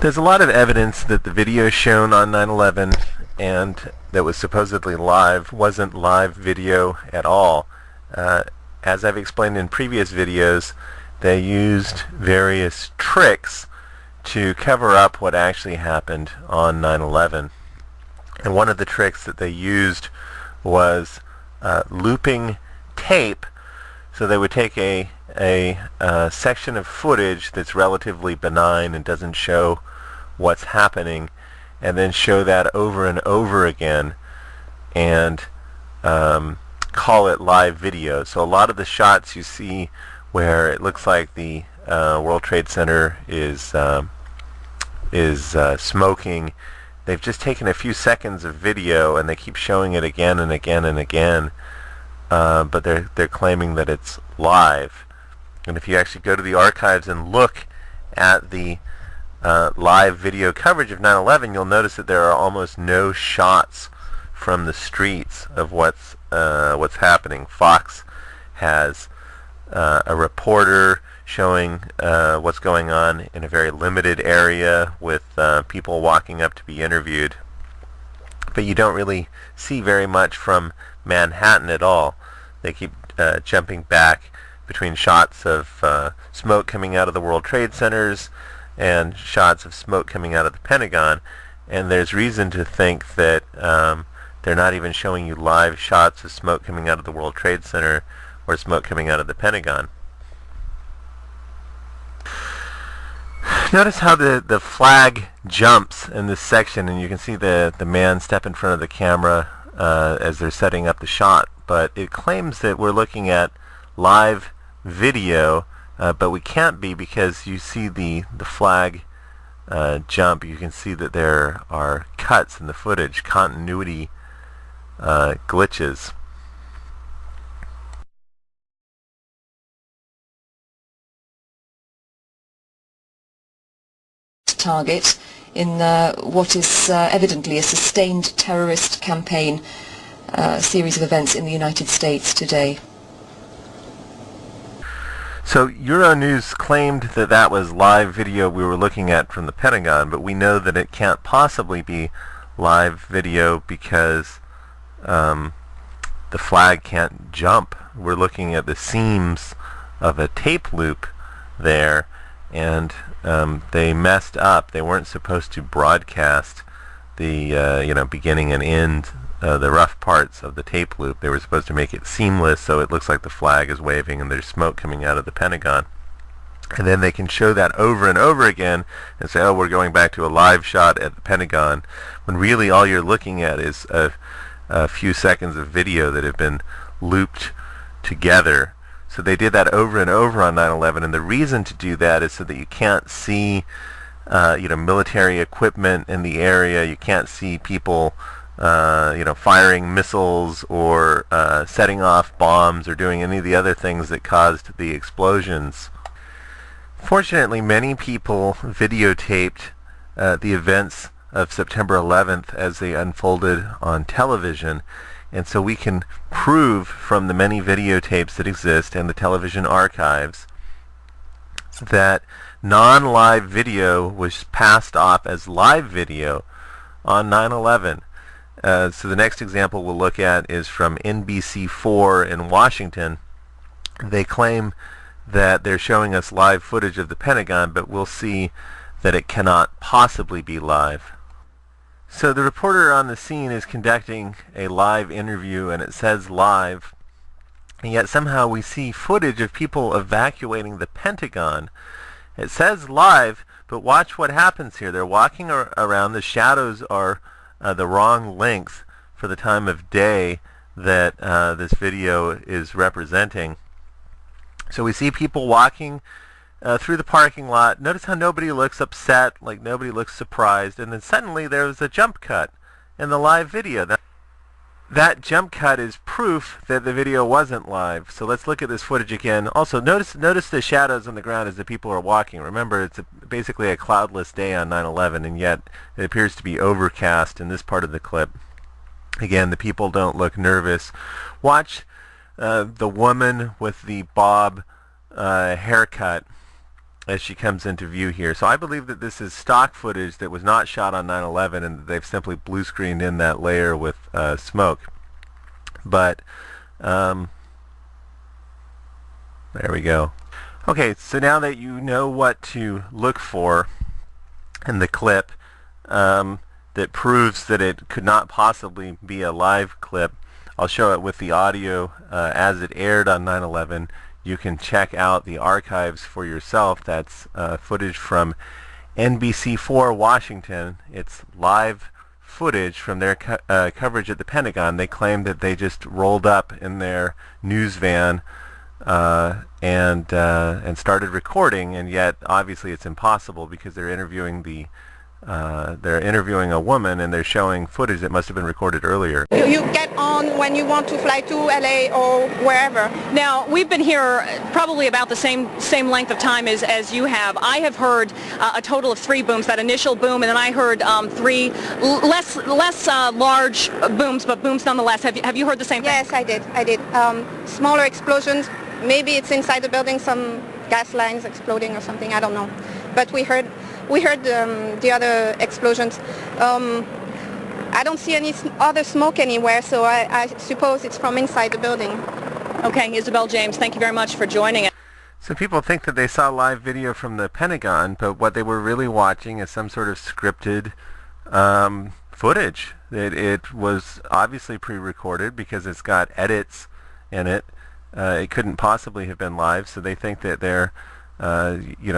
There's a lot of evidence that the video shown on 9/11 and that was supposedly live wasn't live video at all. As I've explained in previous videos, they used various tricks to cover up what actually happened on 9/11. And one of the tricks that they used was looping tape. So they would take a section of footage that's relatively benign and doesn't show what's happening, and then show that over and over again and call it live video. So a lot of the shots you see where it looks like the World Trade Center is smoking, they've just taken a few seconds of video and they keep showing it again and again and again, but they're claiming that it's live. And if you actually go to the archives and look at the live video coverage of 9/11, you'll notice that there are almost no shots from the streets of what's happening. Fox has a reporter showing what's going on in a very limited area with people walking up to be interviewed, but you don't really see very much from Manhattan at all. They keep jumping back between shots of smoke coming out of the World Trade Centers and shots of smoke coming out of the Pentagon, and there's reason to think that they're not even showing you live shots of smoke coming out of the World Trade Center or smoke coming out of the Pentagon. Notice how the flag jumps in this section, and you can see the man step in front of the camera as they're setting up the shot, but it claims that we're looking at live video, but we can't be, because you see the flag jump. You can see that there are cuts in the footage, continuity glitches. Target in what is evidently a sustained terrorist campaign, series of events in the United States today. So Euronews claimed that that was live video we were looking at from the Pentagon, but we know that it can't possibly be live video because the flag can't jump. We're looking at the seams of a tape loop there, and they messed up. They weren't supposed to broadcast the beginning and end, the rough parts of the tape loop. They were supposed to make it seamless so it looks like the flag is waving and there's smoke coming out of the Pentagon. And then they can show that over and over again and say, oh, we're going back to a live shot at the Pentagon, when really all you're looking at is a few seconds of video that have been looped together. So they did that over and over on 9/11, and the reason to do that is so that you can't see military equipment in the area. You can't see people firing missiles or setting off bombs or doing any of the other things that caused the explosions. Fortunately, many people videotaped the events of September 11th as they unfolded on television, and so we can prove from the many videotapes that exist and the television archives that non-live video was passed off as live video on 9/11. So the next example we'll look at is from NBC4 in Washington. They claim that they're showing us live footage of the Pentagon, but we'll see that it cannot possibly be live. So the reporter on the scene is conducting a live interview, and it says live, and yet somehow we see footage of people evacuating the Pentagon. It says live, but watch what happens here. They're walking around. The shadows are the wrong length for the time of day that this video is representing. So we see people walking through the parking lot. Notice how nobody looks upset, like nobody looks surprised, and then suddenly there's a jump cut in the live video. That jump cut is proof that the video wasn't live. So let's look at this footage again. Also, notice the shadows on the ground as the people are walking. Remember, it's basically a cloudless day on 9/11, and yet it appears to be overcast in this part of the clip. Again, the people don't look nervous. Watch the woman with the bob haircut as she comes into view here. So I believe that this is stock footage that was not shot on 9/11, and they've simply blue screened in that layer with smoke. But there we go. Okay, so now that you know what to look for in the clip that proves that it could not possibly be a live clip, I'll show it with the audio as it aired on 9/11. You can check out the archives for yourself. That's footage from NBC4 Washington. It's live footage from their coverage at the Pentagon. They claim that they just rolled up in their news van and started recording, and yet obviously it's impossible because they're interviewing a woman, and they're showing footage that must have been recorded earlier. You get on when you want to fly to LA or wherever. Now, we've been here probably about the same length of time as you have. I have heard a total of 3 booms, that initial boom, and then I heard 3 less large booms, but booms nonetheless. Have you heard the same thing? Yes, I did. Smaller explosions. Maybe it's inside the building, some gas lines exploding or something. I don't know. But we heard the other explosions. I don't see any other smoke anywhere, so I suppose it's from inside the building. Okay, Isabel James, thank you very much for joining us. So people think that they saw live video from the Pentagon, but what they were really watching is some sort of scripted footage. It was obviously pre-recorded because it's got edits in it. It couldn't possibly have been live, so they think that they're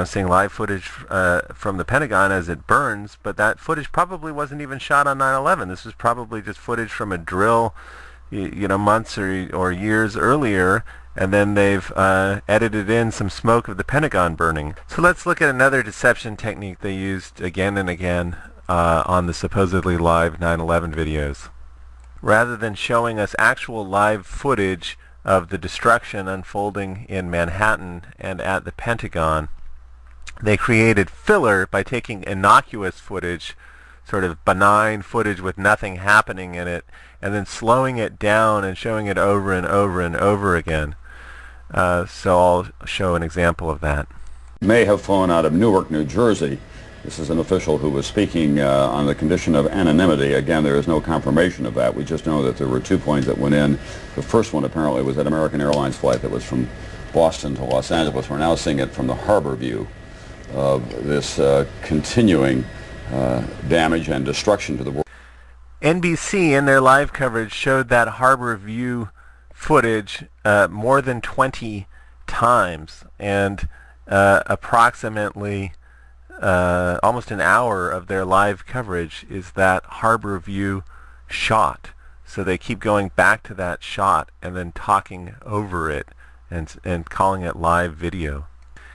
seeing live footage from the Pentagon as it burns, but that footage probably wasn't even shot on 9/11. This was probably just footage from a drill, months or years earlier, and then they've edited in some smoke of the Pentagon burning. So let's look at another deception technique they used again and again on the supposedly live 9/11 videos. Rather than showing us actual live footage of the destruction unfolding in Manhattan and at the Pentagon, they created filler by taking innocuous footage, sort of benign footage with nothing happening in it, and then slowing it down and showing it over and over and over again. So I'll show an example of that. May have flown out of Newark, New Jersey. This is an official who was speaking on the condition of anonymity. Again, there is no confirmation of that. We just know that there were 2 planes that went in. The first one apparently was an American Airlines flight that was from Boston to Los Angeles. We're now seeing it from the harbor view of this continuing damage and destruction to the world. NBC in their live coverage showed that harbor view footage more than 20 times, and approximately almost an hour of their live coverage is that harbor view shot. So they keep going back to that shot and then talking over it and calling it live video.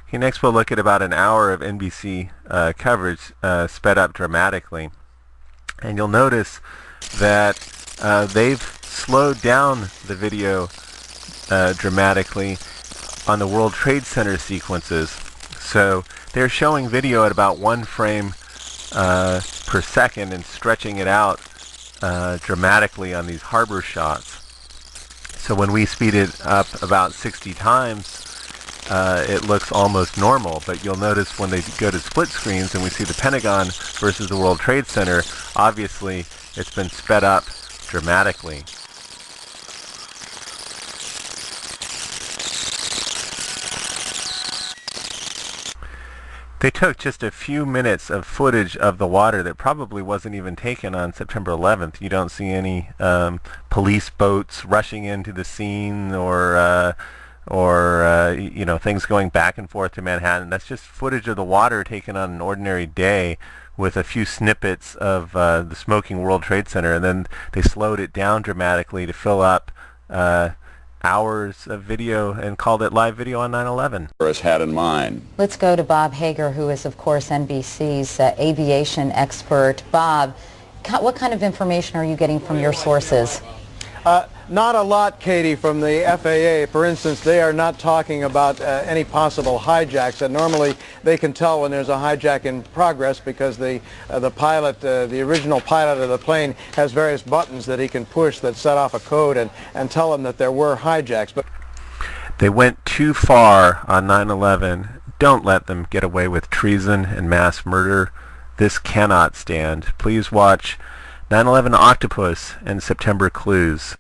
Okay, next we'll look at about an hour of NBC coverage sped up dramatically. And you'll notice that they've slowed down the video dramatically on the World Trade Center sequences. So they're showing video at about 1 frame per second and stretching it out dramatically on these harbor shots. So when we speed it up about 60 times, it looks almost normal, but you'll notice when they go to split screens and we see the Pentagon versus the World Trade Center, obviously it's been sped up dramatically. They took just a few minutes of footage of the water that probably wasn't even taken on September 11th. You don't see any police boats rushing into the scene or things going back and forth to Manhattan. That's just footage of the water taken on an ordinary day with a few snippets of the smoking World Trade Center, and then they slowed it down dramatically to fill up hours of video and called it live video on 9/11. Had in mind. Let's go to Bob Hager, who is, of course, NBC's aviation expert. Bob, what kind of information are you getting from your sources? Not a lot, Katie, from the FAA. For instance, they are not talking about any possible hijacks. And normally they can tell when there's a hijack in progress because the pilot, the original pilot of the plane, has various buttons that he can push that set off a code and tell them that there were hijacks. But they went too far on 9/11 don't let them get away with treason and mass murder. This cannot stand. Please watch 9/11 Octopus and September Clues.